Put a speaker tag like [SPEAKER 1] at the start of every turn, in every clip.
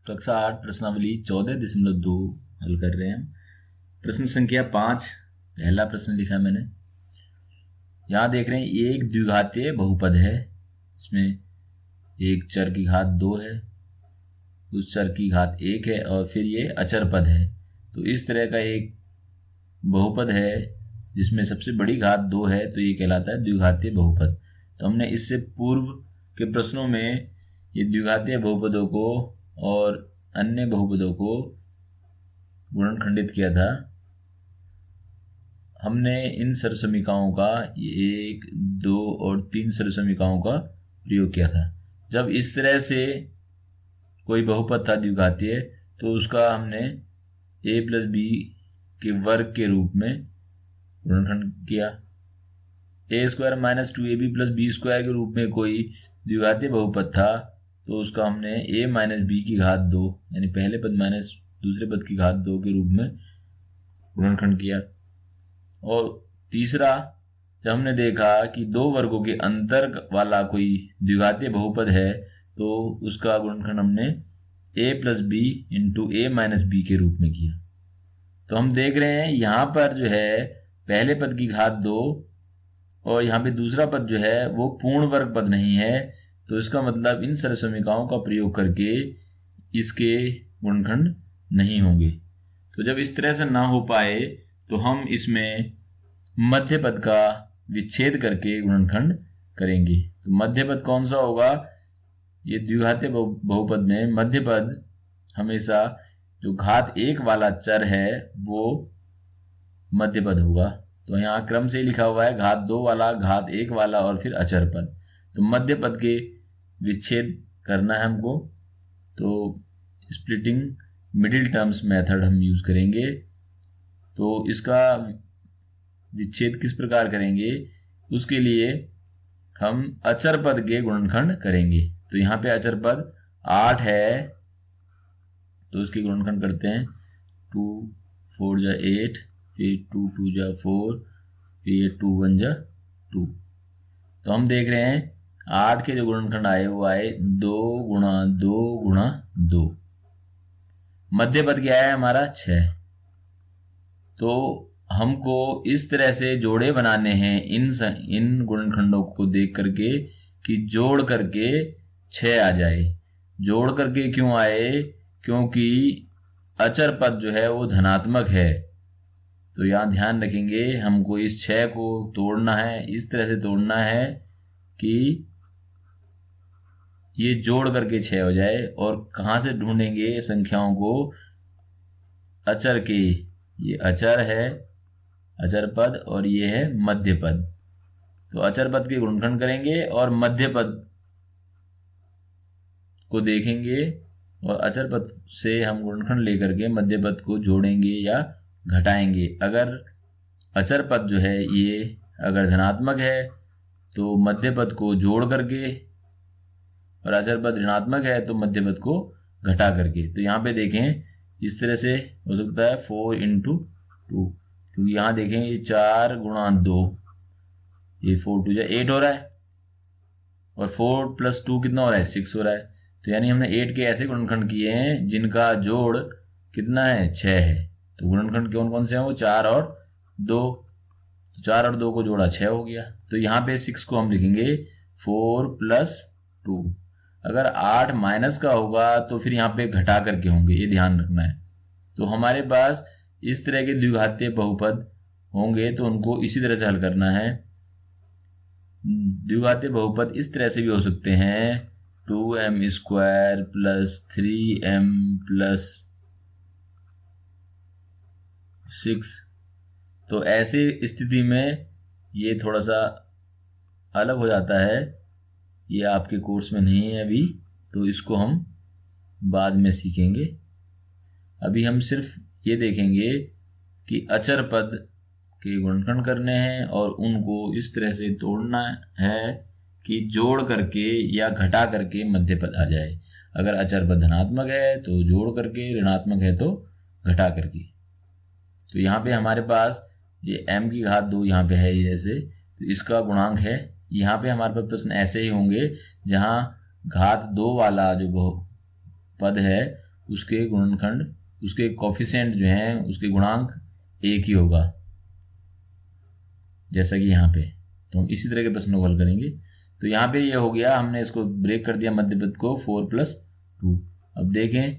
[SPEAKER 1] कक्षा 8 प्रश्नावली 14.2 हल कर रहे हैं हम। प्रश्न संख्या 5, पहला प्रश्न लिखा मैंने। यहाँ देख रहे हैं ये एक द्विघातीय बहुपद है। इसमें एक चर की घात 2 है, उस चर की घात 1 है और फिर ये अचर पद है। तो इस तरह का एक बहुपद है जिसमें सबसे बड़ी घात 2 है, तो ये कहलाता है द्विघातीय बहुपद। तो हमने इससे पूर्व के प्रश्नों में ये द्विघातीय बहुपदों को और अन्य बहुपदों को गुणनखंडित किया था। हमने इन सरसमीकाओं का 1, 2 और 3 सरसमीकाओं का प्रयोग किया था। जब इस तरह से कोई बहुपद था द्विघातीय, तो उसका हमने a + b के वर्ग के रूप में गुणनखंड किया। a² - 2ab + b² के रूप में कोई द्विघातीय बहुपद था, तो उसका हमने a - b की घात 2 यानी पहले पद माइनस दूसरे पद की घात 2 के रूप में गुणनखंड किया। और तीसरा, जब हमने देखा कि दो वर्गों के अंतर वाला कोई द्विघातीय बहुपद है, तो उसका गुणनखंड हमने a + b × a - b के रूप में किया। तो हम देख रहे हैं यहाँ पर जो है पहले पद की घात 2 और यहाँ पे दूसरा पद जो है वो पूर्ण वर्ग पद नहीं है, तो इसका मतलब इन सरसमीकाओं का प्रयोग करके इसके गुणनखंड नहीं होंगे। तो जब इस तरह से ना हो पाए तो हम इसमें मध्य पद का विच्छेद करके गुणनखंड करेंगे। तो मध्य पद कौन सा होगा? ये द्विघातीय बहुपद में मध्य पद हमेशा जो घात 1 वाला चर है वो मध्य पद होगा। तो यहाँ क्रम से लिखा हुआ है घात 2 वाला, घात 1 वाला और फिर अचर पद। तो मध्य पद के विच्छेद करना है हमको, तो स्प्लिटिंग मिडिल टर्म्स मेथड हम यूज करेंगे। तो इसका विच्छेद किस प्रकार करेंगे, उसके लिए हम अचर पद के गुणनखंड करेंगे। तो यहाँ पे अचर पद 8 है, तो उसके गुणनखंड करते हैं। 2 × 4 = 8, फिर 2 × 2 = 4, फिर 2 × 1 = 2। तो हम देख रहे हैं 8 के जो गुणनखंड आए वो आए 2 × 2 × 2। मध्य पद क्या है हमारा 6। तो हमको इस तरह से जोड़े बनाने हैं इन गुणनखंडों को देख करके कि जोड़ करके 6 आ जाए। जोड़ करके क्यों आए? क्योंकि अचर पद जो है वो धनात्मक है। तो यहाँ ध्यान रखेंगे हमको इस 6 को तोड़ना है, इस तरह से तोड़ना है कि ये जोड़ करके 6 हो जाए। और कहाँ से ढूंढेंगे संख्याओं को? अचर के, ये अचर है, अचर पद, और ये है मध्य पद। तो अचर पद के गुणनखंड करेंगे और मध्य पद को देखेंगे और अचर पद से हम गुणनखंड लेकर के मध्य पद को जोड़ेंगे या घटाएंगे। अगर अचर पद जो है ये अगर धनात्मक है तो मध्य पद को जोड़ करके, और अचर पद ऋणात्मक है तो मध्य पद को घटा करके। तो यहाँ पे देखें इस तरह से हो सकता है 4 × 2, क्योंकि यहाँ देखें ये 4 × 2, ये 4 × 2 = 8 हो रहा है, और 4 + 2 कितना हो रहा है? 6 हो रहा है। तो यानी हमने 8 के ऐसे गुणनखंड किए हैं जिनका जोड़ कितना है? 6 है। तो गुणनखंड कौन कौन से हैं? वो 4 और 2। तो 4 और 2 को जोड़ा 6 हो गया। तो यहाँ पे 6 को हम लिखेंगे 4 + 2। अगर 8 माइनस का होगा तो फिर यहाँ पे घटा करके होंगे, ये ध्यान रखना है। तो हमारे पास इस तरह के द्विघातीय बहुपद होंगे तो उनको इसी तरह से हल करना है। द्विघातीय बहुपद इस तरह से भी हो सकते हैं 2m² + 3m + 6। तो ऐसी स्थिति में ये थोड़ा सा अलग हो जाता है, ये आपके कोर्स में नहीं है अभी, तो इसको हम बाद में सीखेंगे। अभी हम सिर्फ ये देखेंगे कि अचर पद के गुणनखंड करने हैं और उनको इस तरह से तोड़ना है कि जोड़ करके या घटा करके मध्य पद आ जाए। अगर अचर पद धनात्मक है तो जोड़ करके, ऋणात्मक है तो घटा करके। तो यहाँ पे हमारे पास ये m की घात 2 यहाँ पे है जैसे, तो इसका गुणांक है। यहाँ पे हमारे पास प्रश्न ऐसे ही होंगे जहाँ घात 2 वाला जो पद है उसके गुणनखंड, उसके कोफिशिएंट जो हैं, उसके गुणांक एक ही होगा, जैसा कि यहाँ पे। तो हम इसी तरह के प्रश्नों को हल करेंगे। तो यहाँ पे ये हो गया, हमने इसको ब्रेक कर दिया मध्य पद को 4+2। अब देखें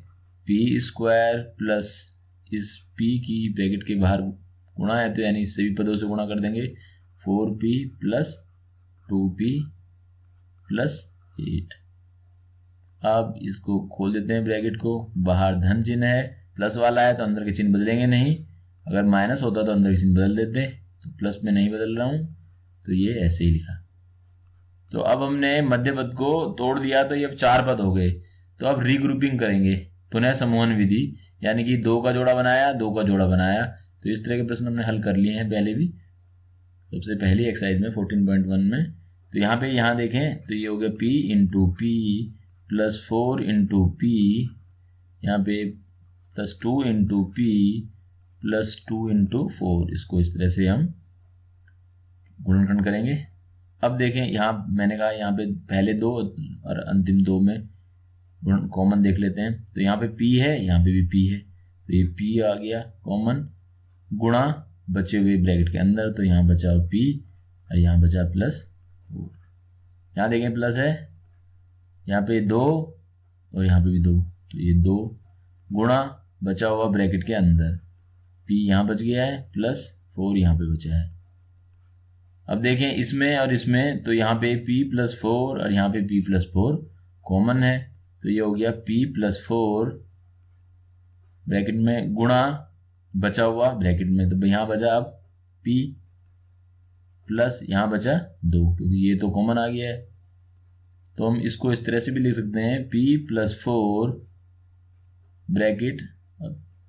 [SPEAKER 1] पी स्क्वायर प्लस इस पी की ब्रैकेट के बाहर गुणा है, तो यानी सभी पदों से गुणा कर देंगे 4p प्लस 2p प्लस 8। अब इसको खोल देते हैं ब्रैकेट को, बाहर धन चिन्ह है, प्लस वाला है तो अंदर के चिन्ह बदलेंगे नहीं, अगर माइनस होता तो अंदर के चिन्ह बदल देते, तो प्लस में नहीं बदल रहा हूं, तो ये ऐसे ही लिखा। तो अब हमने मध्य पद को तोड़ दिया, तो ये अब 4 पद हो गए। तो अब रीग्रुपिंग करेंगे, पुनः समूहन विधि, यानी कि 2 का जोड़ा बनाया, 2 का जोड़ा बनाया। तो इस तरह के प्रश्न हमने हल कर लिए हैं पहले भी, सबसे पहली एक्सरसाइज में 14.1 में। तो यहाँ पे यहाँ देखें तो ये हो गया p into P plus 4 into P, यहाँ पे plus 2 into P plus 2 into 4। इसको इस तरह से हम गुणनखंड करेंगे। अब देखें यहाँ मैंने कहा यहाँ पे पहले 2 और अंतिम 2 में कॉमन देख लेते हैं। तो यहाँ पे p है, यहाँ पे भी p है, तो ये p आ गया कॉमन, गुणा बचे हुए ब्रैकेट के अंदर, तो यहाँ बचा p और यहाँ बचा प्लस 4। यहाँ देखें प्लस है, यहाँ पे 2 और यहाँ पे भी 2, तो ये 2 गुणा बचा हुआ ब्रैकेट के अंदर, p यहाँ बच गया है प्लस 4 यहाँ पे बचा है। अब देखें इसमें और इसमें, तो यहाँ पे p प्लस 4 और यहाँ पे p प्लस 4 कॉमन है, तो ये हो गया p प्लस 4 ब्रैकेट में गुणा बचा हुआ ब्रैकेट में, तो यहाँ बचा अब p प्लस यहाँ बचा 2, क्योंकि ये तो कॉमन आ गया है। तो हम इसको इस तरह से भी लिख सकते हैं p plus 4 bracket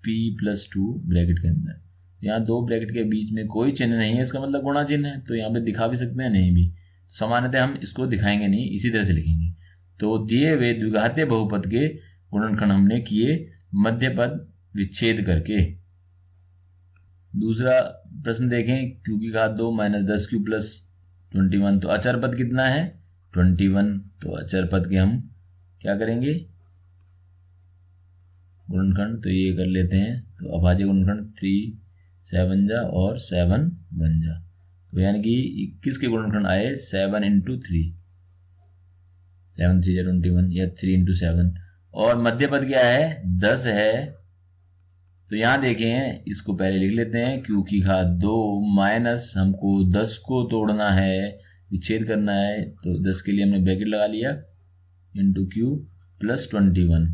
[SPEAKER 1] p plus 2 bracket के अंदर। यहाँ 2 ब्रैकेट के बीच में कोई चिन्ह नहीं है, इसका मतलब गुणा चिन्ह है, तो यहाँ पे दिखा भी सकते हैं नहीं भी, सामान्यतः हम इसको दिखाएंगे नहीं, इसी तरह से लिखेंगे। तो दिए हुए द्विघातीय बहुपद के गुणनखंड हमने किए मध्य पद विच्छेद करके। दूसरा प्रश्न देखें, q की घात 2 माइनस 10q प्लस 21, तो अचर पद कितना है 21, तो अचर पद के हम क्या करेंगे गुणनखंड, तो ये कर लेते हैं। तो अभाज्य गुणनखंड 3 7 जा और 7 बन जा, तो यानी कि किसके गुणनखंड आए 7 इंटू 3, 7 3 जा 21 या 3 इंटू 7। और मध्य पद क्या है 10 है, तो यहां देखें इसको पहले लिख लेते हैं, q की घात 2 माइनस हमको 10 को तोड़ना है, विच्छेद करना है, तो 10 के लिए हमने ब्रैकेट लगा लिया इंटू q प्लस 21।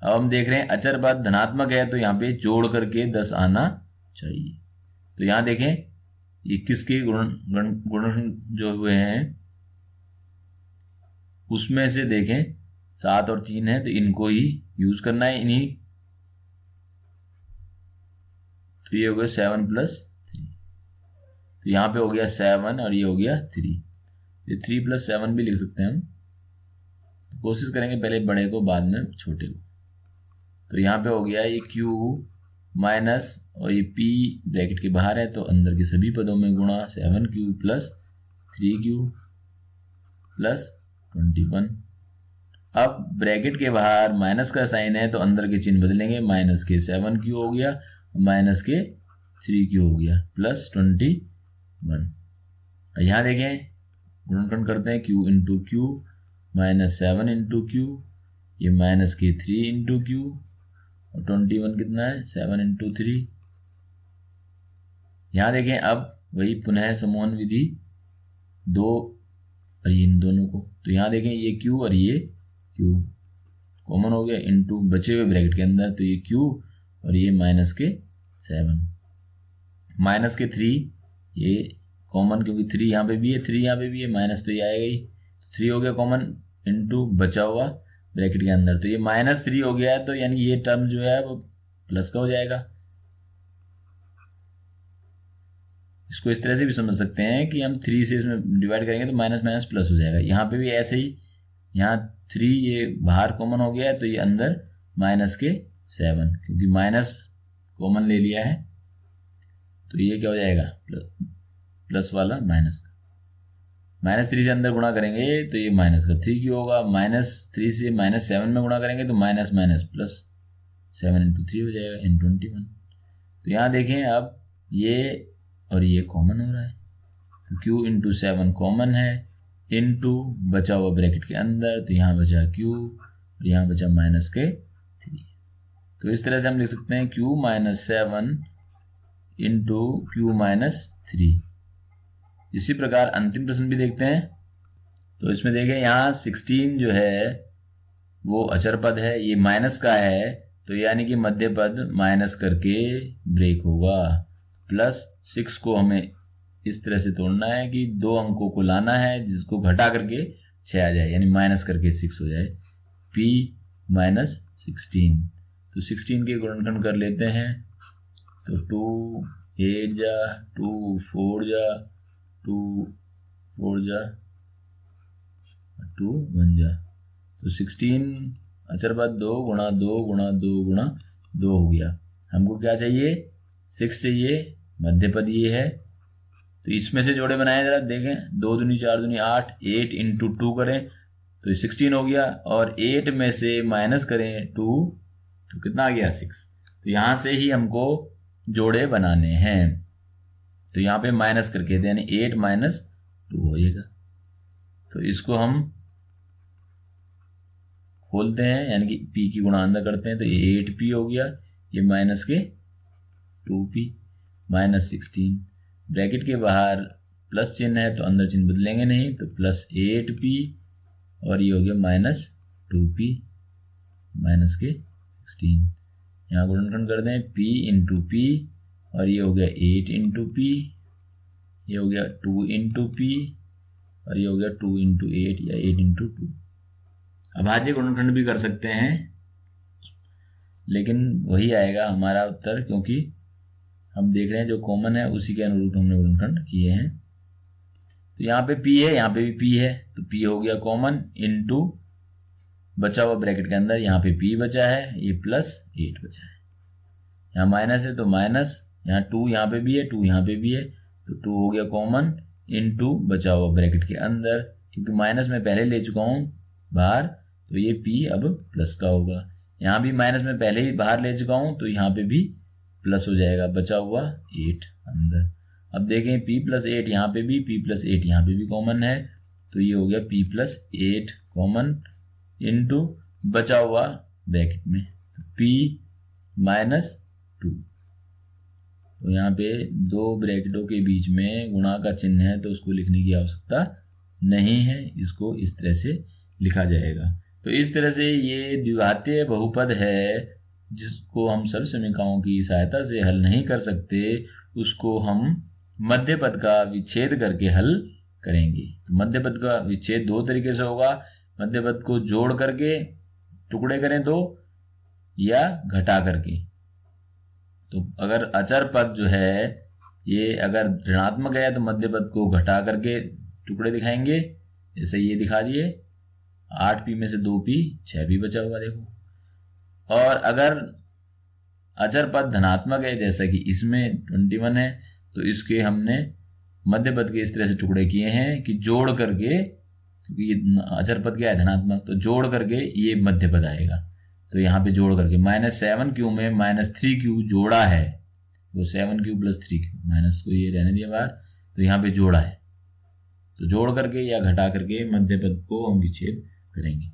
[SPEAKER 1] अब हम देख रहे हैं अचर पद धनात्मक है, तो यहाँ पे जोड़ करके 10 आना चाहिए। तो यहाँ देखें ये किसके गुण जो हुए हैं उसमें से देखें 7 और 3 है, तो इनको ही यूज करना है इन्हीं। तो ये हो गया 7 प्लस 3, तो यहाँ पे हो गया 7 और ये हो गया 3, ये 3 प्लस 7 भी लिख सकते हैं हम। कोशिश करेंगे पहले बड़े को बाद में छोटे को। तो यहाँ पे हो गया ये q माइनस और ये p ब्रैकेट के बाहर है, तो अंदर के सभी पदों में गुणा 7q प्लस 3q प्लस 21। अब ब्रैकेट के बाहर माइनस का साइन है, तो अंदर के चिन्ह बदलेंगे, माइनस के 7q हो गया माइनस के 3q हो गया प्लस 21। यहाँ देखें गुणनखंड करते हैं q into Q minus 7 into Q, ये माइनस के 3 इंटू क्यू और 21 कितना है 7 इंटू 3। यहाँ देखें अब वही पुनः समूहन विधि 2 और इन दोनों को, तो यहाँ देखें ये q और ये q कॉमन हो गया इंटू बचे हुए ब्रैकेट के अंदर, तो ये q और ये माइनस के 7 माइनस के 3 ये कॉमन, क्योंकि 3 यहाँ पे भी है 3 यहाँ पे भी है, माइनस तो ये आएगा ही, 3 हो गया कॉमन इंटू बचा हुआ ब्रैकेट के अंदर, तो ये माइनस 3 हो गया है, तो यानी ये टर्म जो है वो प्लस का हो जाएगा। इसको इस तरह से भी समझ सकते हैं कि हम 3 से इसमें डिवाइड करेंगे तो माइनस माइनस प्लस हो जाएगा। यहाँ पे भी ऐसे ही, यहाँ 3 ये बाहर कॉमन हो गया है, तो ये अंदर माइनस के 7, क्योंकि माइनस कॉमन ले लिया है, तो ये क्या हो जाएगा प्लस वाला माइनस का, माइनस 3 से अंदर गुणा करेंगे तो ये माइनस का 3 क्यों होगा, माइनस 3 से माइनस 7 में गुणा करेंगे तो माइनस माइनस प्लस, 7 इंटू 3 हो जाएगा n21। तो यहाँ देखें अब ये और ये कॉमन हो रहा है, तो q इंटू 7 कॉमन है, इंटू बचा हुआ ब्रैकेट के अंदर, तो यहाँ बचा q और यहाँ बचा माइनस के 3। तो इस तरह से हम लिख सकते हैं q minus 7 into q minus 3। इसी प्रकार अंतिम प्रश्न भी देखते हैं। तो इसमें देखें यहाँ 16 जो है वो अचर पद है, ये माइनस का है, तो यानी कि मध्य पद माइनस करके ब्रेक होगा। प्लस 6 को हमें इस तरह से तोड़ना है कि 2 अंकों को लाना है जिसको घटा करके 6 आ जाए, यानी माइनस करके 6 हो जाए। p माइनस 16, तो 16 के गुणनखंड कर लेते हैं, तो 2 8 जा, 2 4 जा, 2 4 जा, 2 1 जा, तो 16 अचर पद 2 गुणा 2 गुणा 2 गुणा 2 हो गया। हमको क्या चाहिए? 6 चाहिए, मध्य पद ये है। तो इसमें से जोड़े बनाए जरा देखें, 2 दूनी 4 दूनी 8, 8 इंटू 2 करें तो ये 16 हो गया, और 8 में से माइनस करें 2 तो कितना आ गया? 6। तो यहाँ से ही हमको जोड़े बनाने हैं, तो यहाँ पे माइनस करके दे, यानी 8 माइनस 2 हो जाएगा। तो इसको हम खोलते हैं, यानी कि p की गुणा अंदर करते हैं, तो ये 8p हो गया, ये माइनस के 2p माइनस 16, ब्रैकेट के बाहर प्लस चिन्ह है तो अंदर चिन्ह बदलेंगे नहीं, तो प्लस 8p और ये हो गया माइनस 2p माइनस के 16। यहाँ गुणनखंड कर दें, p इंटू p और ये हो गया 8 इंटू p, ये हो गया 2 इंटू p और ये हो गया 2 इंटू 8 या 8 इंटू 2। अभाज्य गुणनखंड भी कर सकते हैं, लेकिन वही आएगा हमारा उत्तर, क्योंकि हम देख रहे हैं जो कॉमन है उसी के अनुरूप हमने गुणनखंड किए हैं। तो यहाँ पे p है, यहाँ पे भी p है, तो p हो गया कॉमन, इंटू बचा हुआ ब्रैकेट के अंदर यहाँ पे p बचा है, ये प्लस 8 बचा है, यहाँ माइनस है तो माइनस, यहाँ 2 यहाँ पे भी है, 2 यहाँ पे भी है, तो 2 हो गया कॉमन, इंटू बचा हुआ ब्रैकेट के अंदर, क्योंकि माइनस में पहले ले चुका हूँ बाहर, तो ये p अब प्लस का होगा। यहाँ भी माइनस में पहले ही बाहर ले चुका हूँ, तो यहाँ पे भी प्लस हो जाएगा, बचा हुआ 8 अंदर। अब देखें p प्लस 8 यहाँ पे भी, p प्लस 8 यहाँ पे भी कॉमन है, तो ये हो गया p प्लस 8 कॉमन, इंटू बचा हुआ ब्रैकेट में, तो p माइनस 2। तो यहाँ पे 2 ब्रैकेटों के बीच में गुणा का चिन्ह है, तो उसको लिखने की आवश्यकता नहीं है, इसको इस तरह से लिखा जाएगा। तो इस तरह से ये द्विघातीय बहुपद है, जिसको हम सर्वसमीकाओं की सहायता से हल नहीं कर सकते, उसको हम मध्य पद का विच्छेद करके हल करेंगे। तो मध्य पद का विच्छेद 2 तरीके से होगा, मध्य पद को जोड़ करके टुकड़े करें तो, या घटा करके। तो अगर अचर पद जो है ये अगर ऋणात्मक है तो मध्य पद को घटा करके टुकड़े दिखाएंगे, जैसे ये दिखा दिए, 8p में से 2p, 6p बचा हुआ देखो। और अगर अचर पद धनात्मक है, जैसा कि इसमें 21 है, तो इसके हमने मध्य पद के इस तरह से टुकड़े किए हैं कि जोड़ करके, क्योंकि अचर पद क्या है? धनात्मक, तो जोड़ करके ये मध्य पद आएगा। तो यहाँ पे जोड़ करके -7q में -3q जोड़ा है, तो 7q प्लस 3q, माइनस को ये रहने दिया बाहर, तो यहाँ पे जोड़ा है, तो जोड़ करके या घटा करके मध्य पद को हम विच्छेद करेंगे।